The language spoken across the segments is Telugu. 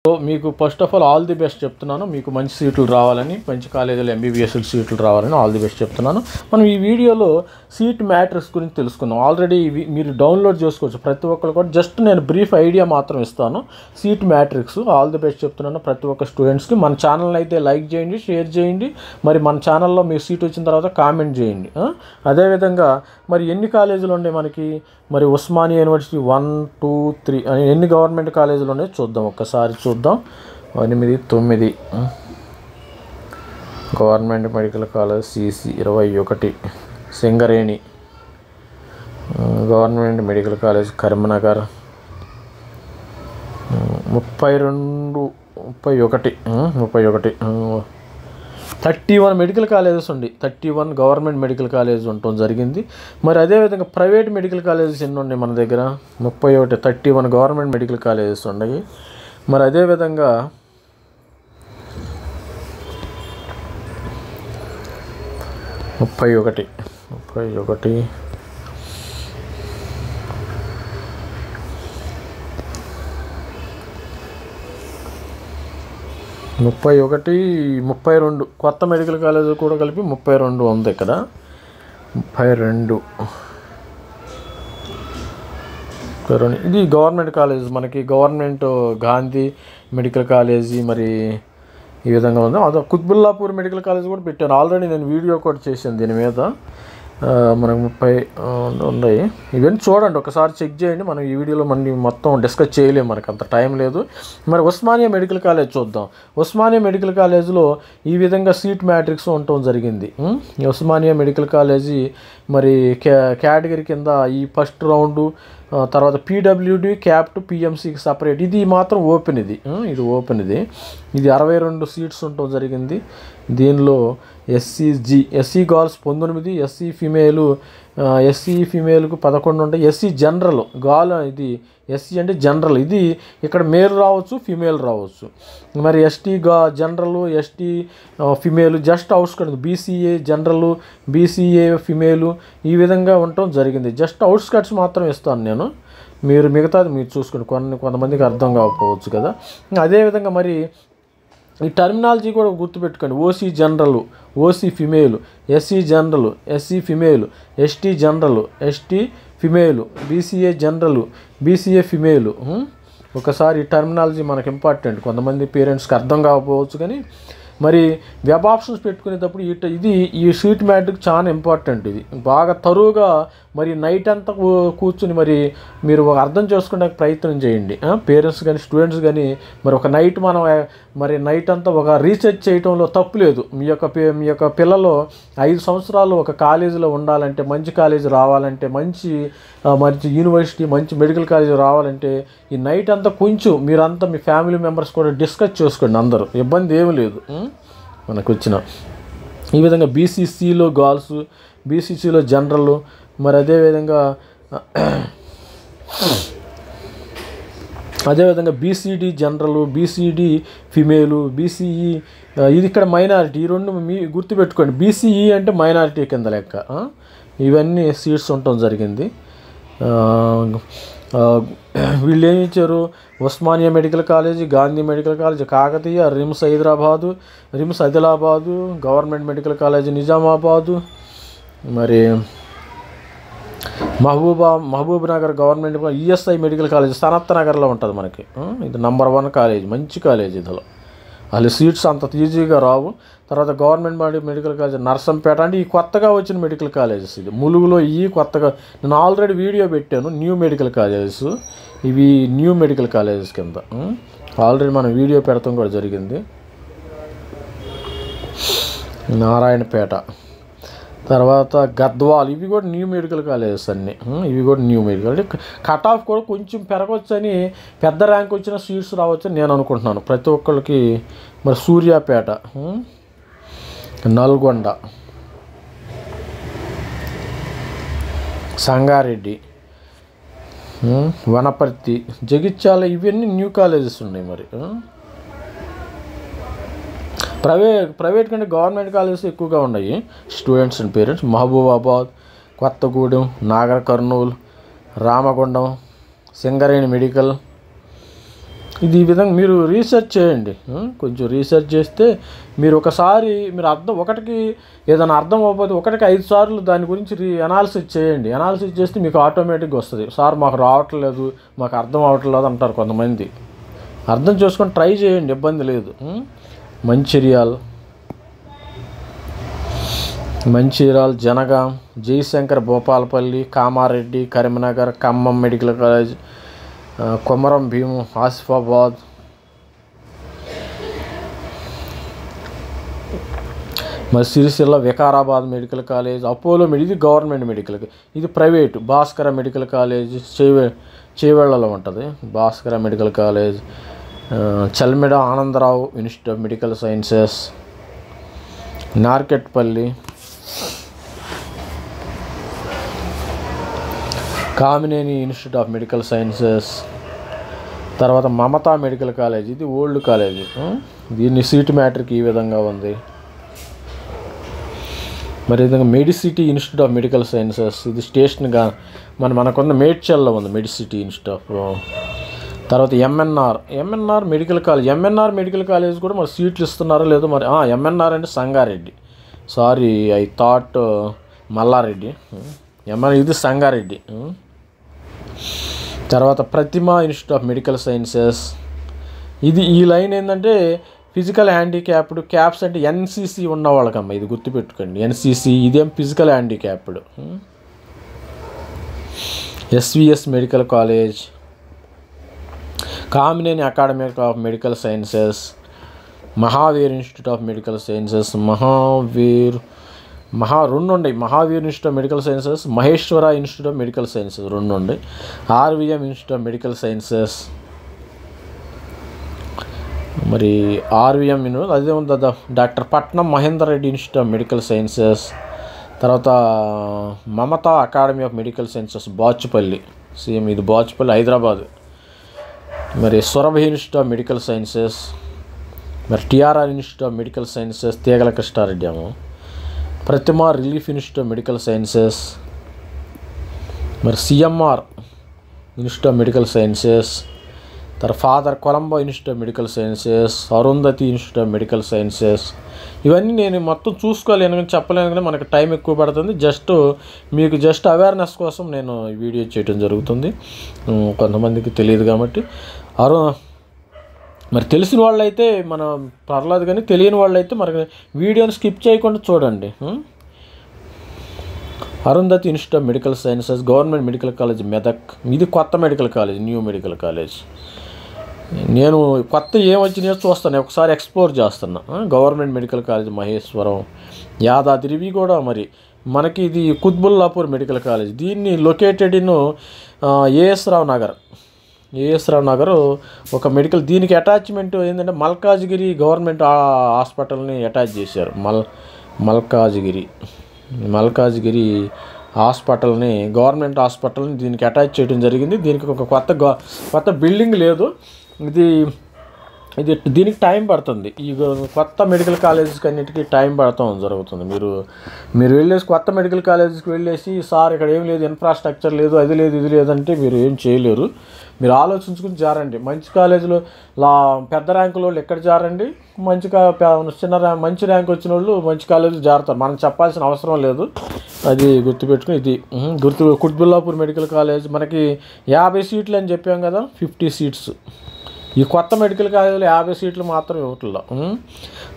సో మీకు first of all the best చెప్తున్నాను. మీకు మంచి సీట్లు రావాలని, మంచి కాలేజీలో ఎంబీబీఎస్ సీట్లు రావాలని ఆల్ ది బెస్ట్ చెప్తున్నాను. మనం ఈ వీడియోలో సీట్ మ్యాట్రిక్స్ గురించి తెలుసుకుందాం. ఆల్రెడీ ఇవి మీరు డౌన్లోడ్ చేసుకోవచ్చు ప్రతి ఒక్కరు కూడా. జస్ట్ నేను బ్రీఫ్ ఐడియా మాత్రం ఇస్తాను. Seat matrix all the best చెప్తున్నాను ప్రతి ఒక్క స్టూడెంట్స్కి. మన ఛానల్ అయితే లైక్ చేయండి, షేర్ చేయండి. మరి మన ఛానల్లో మీ సీట్ వచ్చిన తర్వాత కామెంట్ చేయండి. అదేవిధంగా మరి ఎన్ని కాలేజీలు ఉన్నాయి మనకి, మరి ఉస్మానియా యూనివర్సిటీ 1, 2, 3 అని ఎన్ని గవర్నమెంట్ కాలేజీలు ఉన్నాయో చూద్దాం. ఒక్కసారి చూద్దాం. 8, 9 government medical college CC, 21 Singareni government medical college Karimnagar, 31 medical colleges ఉండి 31 గవర్నమెంట్ మెడికల్ కాలేజ్ ఉండటం జరిగింది. మరి అదేవిధంగా ప్రైవేట్ మెడికల్ కాలేజెస్ ఎన్ని ఉన్నాయి మన దగ్గర? 31 31 గవర్నమెంట్ మెడికల్ కాలేజెస్ ఉన్నాయి. మరి అదేవిధంగా 31 32 కొత్త మెడికల్ కాలేజ్ కూడా కలిపి 32 ఉంది ఇక్కడ. 32 ఇది గవర్నమెంట్ కాలేజ్ మనకి. గవర్నమెంట్ గాంధీ మెడికల్ కాలేజీ మరి ఈ విధంగా ఉంది. అదే కుత్బుల్లాపూర్ మెడికల్ కాలేజ్ కూడా పెట్టాను. ఆల్రెడీ నేను వీడియో కూడా చేశాను దీని మీద. మనకు 30 ఉన్నాయి. ఇవన్నీ చూడండి, ఒకసారి చెక్ చేయండి. మనం ఈ వీడియోలో మళ్ళీ మొత్తం డిస్కస్ చేయలేము, మనకు అంత టైం లేదు. మరి ఉస్మానియా మెడికల్ కాలేజ్ చూద్దాం. ఉస్మానియా మెడికల్ కాలేజ్లో ఈ విధంగా సీట్ మ్యాట్రిక్స్ ఉండటం జరిగింది. ఉస్మానియా మెడికల్ కాలేజీ మరి కేటగిరీ కింద ఈ ఫస్ట్ రౌండు, తర్వాత పీడబ్ల్యూడి, క్యాప్ట్, పిఎంసీకి సపరేట్. ఇది మాత్రం ఓపెన్. ఇది ఓపెన్. ఇది 62 సీట్స్ ఉండటం జరిగింది. దీనిలో ఎస్సీ గర్ల్స్ 19, ఎస్సీ ఫిమేల్కు 11 ఉంటాయి. ఎస్సీ జనరల్ ఇది ఎస్సీ అంటే జనరల్. ఇది ఇక్కడ మేల్ రావచ్చు, ఫిమేల్ రావచ్చు. మరి ST general, ST female just outskirts, BCA general, BCA female ఈ విధంగా ఉండటం జరిగింది. జస్ట్ అవుట్స్కట్స్ మాత్రం ఇస్తాను నేను, మీరు మిగతాది మీరు చూసుకోండి. కొంతమందికి అర్థం కాకపోవచ్చు కదా. అదేవిధంగా మరి ఈ టర్మినాలజీ కూడా గుర్తుపెట్టుకోండి. OC general, OC female, SC general, SC female, ST general, ST female, BCA general, BCA female. ఒకసారి ఈ టర్మినాలజీ మనకు ఇంపార్టెంట్. కొంతమంది పేరెంట్స్కి అర్థం కాకపోవచ్చు కానీ మరి వెబ్ ఆప్షన్స్ పెట్టుకునేటప్పుడు ఈ సీట్ మ్యాట్రిక్ చాలా ఇంపార్టెంట్. ఇది బాగా తరువుగా మరి నైట్ అంతా కూర్చుని మరి మీరు అర్థం చేసుకోవడానికి ప్రయత్నం చేయండి. పేరెంట్స్ కానీ స్టూడెంట్స్ కానీ మరి ఒక నైట్ మనం మరి నైట్ అంతా ఒక రీసెర్చ్ చేయడంలో తప్పు లేదు. మీ యొక్క పిల్లలు 5 సంవత్సరాలు ఒక కాలేజీలో ఉండాలంటే, మంచి కాలేజీ రావాలంటే, మంచి యూనివర్సిటీ, మంచి మెడికల్ కాలేజీ రావాలంటే ఈ నైట్ అంతా కొంచెం మీరంతా మీ ఫ్యామిలీ మెంబర్స్ కూడా డిస్కస్ చేసుకోండి. అందరూ ఇబ్బంది ఏమీ లేదు మనకు వచ్చిన. ఈ విధంగా బీసీసీలో గర్ల్స్, బీసీసీలో జనరల్, మరి అదేవిధంగా BCD general, BCD female, BCE ఇది ఇక్కడ మైనారిటీ. ఈ రెండు గుర్తుపెట్టుకోండి. బీసీఈ అంటే మైనారిటీ కింద లెక్క. ఇవన్నీ సీట్స్ ఉండటం జరిగింది. వీళ్ళు ఏమి ఇచ్చారు? Osmania medical college, Gandhi medical college Kakatiya, RIMS Hyderabad, RIMS Adilabad, government medical college Nizamabad, మరి Mahabub Nagar government, ESI medical college Sanath నగర్లో ఉంటుంది మనకి. ఇది నంబర్ 1 కాలేజ్, మంచి కాలేజ్. ఇదిలో వాళ్ళు సీట్స్ అంత ఈజీగా రావు. తర్వాత గవర్నమెంట్ మెడికల్ కాలేజ్ నర్సంపేట, అంటే ఈ కొత్తగా వచ్చిన మెడికల్ కాలేజెస్. ఇది ములుగులో కొత్తగా నేను ఆల్రెడీ వీడియో పెట్టాను. న్యూ మెడికల్ కాలేజెస్ ఇవి, న్యూ మెడికల్ కాలేజెస్ కింద ఆల్రెడీ మనం వీడియో పెడతాం కూడా జరిగింది. నారాయణపేట, తర్వాత గద్వాల్, ఇవి కూడా న్యూ మెడికల్ కాలేజెస్ అన్నీ. ఇవి కూడా న్యూ మెడికల్. అంటే కట్ ఆఫ్ కూడా కొంచెం పెరగవచ్చని, పెద్ద ర్యాంక్ వచ్చిన సీట్స్ రావచ్చని నేను అనుకుంటున్నాను ప్రతి ఒక్కరికి. మరి సూర్యాపేట, నల్గొండ, సంగారెడ్డి, వనపర్తి, జగిత్యాల ఇవన్నీ న్యూ కాలేజెస్ ఉన్నాయి. మరి ప్రైవేట్ కంటే గవర్నమెంట్ కాలేజెస్ ఎక్కువగా ఉన్నాయి students and parents. Mahabubabad, Kothagudem, Nagar Kurnool, Ramagundam, Singareni medical, ఇది ఈ విధంగా మీరు రీసెర్చ్ చేయండి. కొంచెం రీసెర్చ్ చేస్తే మీరు ఒకసారి మీరు ఒకటికి ఏదైనా అర్థం అవ్వకపోతే ఒకటికి 5 సార్లు దాని గురించి అనాలిసిస్ చేయండి. అనాలిసిస్ చేస్తే మీకు ఆటోమేటిక్గా వస్తుంది. సార్ మాకు రావట్లేదు, మాకు అర్థం అవ్వట్లేదు అంటారు కొంతమంది. అర్థం చేసుకొని ట్రై చేయండి, ఇబ్బంది లేదు. మంచిర్యాల, జనగాం, జయశంకర్, భూపాలపల్లి, కామారెడ్డి, కరీంనగర్, ఖమ్మం మెడికల్ కాలేజ్, కొమరం భీం, ఆసిఫాబాద్, మరి Sircilla, Vikarabad medical college, Apollo ఇది గవర్నమెంట్ మెడికల్, ఇది ప్రైవేటు భాస్కర మెడికల్ కాలేజ్ చేవెళ్లలో ఉంటుంది. Bhaskara medical college, Chalmeda Anandarao institute of medical sciences, Narketpally, Kamineni institute of medical sciences, తర్వాత మమతా మెడికల్ కాలేజ్, ఇది ఓల్డ్ కాలేజ్. దీన్ని సీట్ మ్యాట్రిక్ ఈ విధంగా ఉంది. మరి విధంగా Medicity institute of medical sciences, ఇది స్టేషన్గా మనకున్న మేడ్చల్లో ఉంది మెడిసిటీ ఇన్స్టిట్యూట్ ఆఫ్. తర్వాత MNR medical college, MNR medical college కూడా మరి సీట్లు ఇస్తున్నారో లేదో మరి. ఎంఎన్ఆర్ అంటే Sangareddy, sorry I thought Mallareddy. ఇది సంగారెడ్డి. తర్వాత Prathima institute of medical sciences, ఈ లైన్ ఏంటంటే ఫిజికల్ హ్యాండిక్యాప్డ్, క్యాప్స్ అంటే ఎన్సీసీ ఉన్న వాళ్ళకమ్మ, ఇది గుర్తుపెట్టుకోండి. ఎన్సీసీ ఇదేం physical handicapped. SVS medical college, Kamineni academy of medical sciences, Mahavir institute of medical sciences, రెండు ఉన్నాయి. Mahavir institute of medical sciences, Maheshwara institute of medical sciences రెండు ఉన్నాయి. RVM institute of medical sciences, మరి ఆర్వీఎం అదే ఉంది. Doctor Patnam Mahender Reddy institute of medical sciences. తర్వాత Mamata academy of medical sciences Bachupalli, same ఇది బాచుపల్లి హైదరాబాద్. మరి Surabhi institute of medical sciences, మరి TRR institute of medical sciences Teegala Krishna Reddy ఏమో, Prathima relief institute of medical sciences, మరి CMR institute of medical sciences, తర్వాత Father Colombo institute of medical sciences, Arundhati institute of medical sciences. ఇవన్నీ నేను మొత్తం చూసుకోలేను కానీ చెప్పలేను కానీ మనకు టైం ఎక్కువ పడుతుంది. మీకు అవేర్నెస్ కోసం నేను ఈ వీడియో చేయడం జరుగుతుంది. కొంతమందికి తెలియదు కాబట్టి మరి తెలిసిన వాళ్ళైతే మనం పర్లేదు, కానీ తెలియని వాళ్ళైతే మరి వీడియోని స్కిప్ చేయకుండా చూడండి. Arundhati institute of medical sciences, government medical college Medak, ఇది కొత్త medical college, new medical college. నేను కొత్త ఏమొచ్చినాయో చూస్తాను, ఒకసారి ఎక్స్ప్లోర్ చేస్తున్నా. Government medical college Maheshwaram, Yadadri, ఇవి కూడా మరి మనకి ఇది కుత్బుల్లాపూర్ మెడికల్ కాలేజ్. దీన్ని లొకేటెడ్ ఇన్ ఏఎస్ రావు నగర్ ఒక మెడికల్. దీనికి అటాచ్మెంట్ ఏంటంటే మల్కాజ్గిరి గవర్నమెంట్ హాస్పిటల్ని అటాచ్ చేశారు. మల్కాజ్గిరి హాస్పిటల్ని, గవర్నమెంట్ హాస్పిటల్ని దీనికి అటాచ్ చేయడం జరిగింది. దీనికి ఒక కొత్త బిల్డింగ్ లేదు. దీనికి టైం పడుతుంది. ఈ కొత్త మెడికల్ కాలేజెస్కి అన్నిటికీ టైం జరుగుతుంది. మీరు వెళ్ళేసి కొత్త మెడికల్ కాలేజెస్కి వెళ్ళేసి సార్ ఇక్కడ ఏం లేదు, ఇన్ఫ్రాస్ట్రక్చర్ లేదు, అది లేదు, ఇది లేదంటే మీరు ఏం చేయలేరు. మీరు ఆలోచించుకుని జారండి. మంచి కాలేజీలో పెద్ద ర్యాంకుల వాళ్ళు ఎక్కడ జారండి, మంచి ర్యాంక్ వచ్చిన వాళ్ళు మంచి కాలేజీలు జారుతారు. మనం చెప్పాల్సిన అవసరం లేదు. అది గుర్తుపెట్టుకుని కుత్బుల్లాపూర్ మెడికల్ కాలేజ్ మనకి 50 సీట్లు అని చెప్పాం కదా, 50 సీట్స్. ఈ కొత్త మెడికల్ కాలేజీలో 50 సీట్లు మాత్రం ఇవ్వట్లా.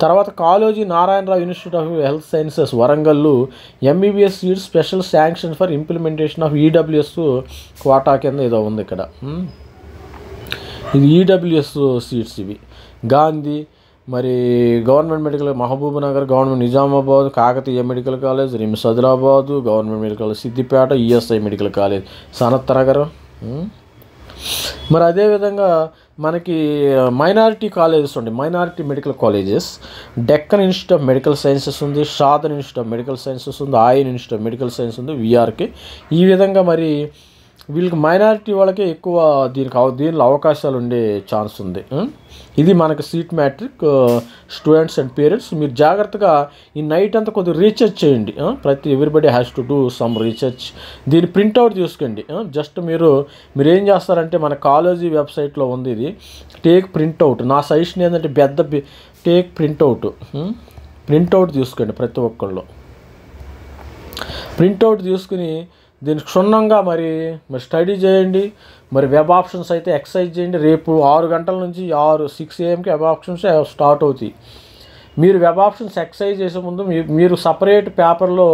తర్వాత college Narayanarao institute of health sciences Warangal, MBBS seats special sanction for implementation of EWS quota కింద ఏదో ఉంది ఇక్కడ. ఇది ఈడబ్ల్యూఎస్ సీట్స్ ఇవి. గాంధీ, మరి government medical Mahabub Nagar, government Nizamabad, Kakatiya medical college, RIMS Adilabad, government medical Siddipet, ESI medical college Sanath Nagar. మరి అదేవిధంగా మనకి మైనారిటీ కాలేజెస్ ఉండే, minority medical colleges, Deccan institute of medical sciences ఉంది, Shadan institute of medical sciences ఉంది, Ayaan institute of medical science ఉంది, విఆర్కే. ఈ విధంగా మరి వీళ్ళకి మైనారిటీ వాళ్ళకే ఎక్కువ దీనిలో అవకాశాలు ఉండే ఛాన్స్ ఉంది. ఇది మనకి seat matrix students and parents. మీరు జాగ్రత్తగా ఈ నైట్ అంతా కొద్దిగా రీసెర్చ్ చేయండి. Everybody has to do some research. దీన్ని ప్రింట్అవుట్ తీసుకోండి. జస్ట్ మీరు ఏం చేస్తారంటే మన కాలేజీ వెబ్సైట్లో ఉంది ఇది, టేక్ ప్రింట్అవుట్. నా సజెషన్ ఏంటంటే టేక్ ప్రింట్అవుట్ తీసుకోండి. ప్రతి ఒక్కళ్ళు ప్రింట్అవుట్ తీసుకుని దీన్ని క్షుణ్ణంగా మరి స్టడీ చేయండి. మరి వెబ్ ఆప్షన్స్ అయితే ఎక్సర్సైజ్ చేయండి. రేపు 6 గంటల నుంచి 6 AM వెబ్ ఆప్షన్స్ స్టార్ట్ అవుతాయి. మీరు వెబ్ ఆప్షన్స్ ఎక్సర్సైజ్ చేసే ముందు మీరు సపరేట్ పేపర్లో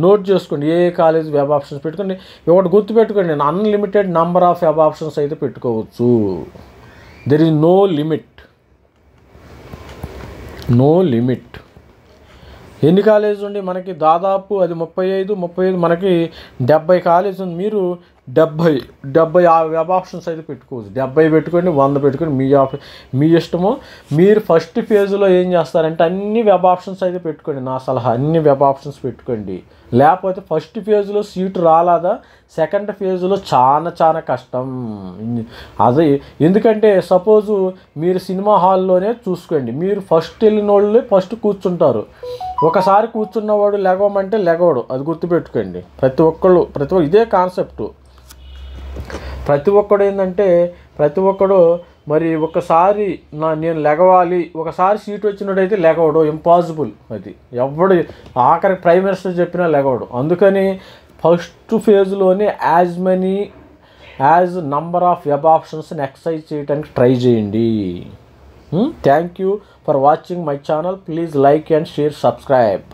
నోట్ చేసుకోండి. ఏ కాలేజ్ వెబ్ ఆప్షన్స్ పెట్టుకోండి. ఒకటి గుర్తుపెట్టుకోండి, unlimited number of web options అయితే పెట్టుకోవచ్చు. There is no limit. ఎన్ని కాలేజీ ఉండి మనకి దాదాపు అది 35 మనకి 70 కాలేజీ ఉంది. మీరు 70 ఆ వెబ్ ఆప్షన్స్ అయితే పెట్టుకోవచ్చు. 70 పెట్టుకోండి, 100 పెట్టుకోండి, మీ ఇష్టము. మీరు ఫస్ట్ ఫేజ్లో ఏం చేస్తారంటే అన్ని వెబ్ ఆప్షన్స్ అయితే పెట్టుకోండి. నా సలహా అన్ని వెబ్ ఆప్షన్స్ పెట్టుకోండి. లేకపోతే ఫస్ట్ ఫేజ్లో సీటు రాలేదా, సెకండ్ ఫేజ్లో చాలా కష్టం. అదే ఎందుకంటే సపోజు మీరు సినిమా హాల్లోనే చూసుకోండి. మీరు ఫస్ట్ వెళ్ళిన వాళ్ళు ఫస్ట్ కూర్చుంటారు. ఒకసారి కూర్చున్నవాడు లెగవమంటే లెగవడు. అది గుర్తుపెట్టుకోండి. ప్రతి ఒక్కళ్ళు ఇదే కాన్సెప్టు. ప్రతి ఒక్కడు మరి ఒకసారి నేను లెగవాలి, ఒకసారి సీట్ వచ్చినట్టయితే లెగవడు, ఇంపాసిబుల్. అది ఎవడు ఆఖరి ప్రైమ్ మినిస్టర్ చెప్పినా లెగవడు. అందుకని ఫస్ట్ ఫేజ్లోనే యాజ్ నంబర్ ఆఫ్ వెబ్ ఆప్షన్స్ని ఎక్సర్సైజ్ చేయడానికి ట్రై చేయండి. Thank you for watching my channel. Please like and share, subscribe.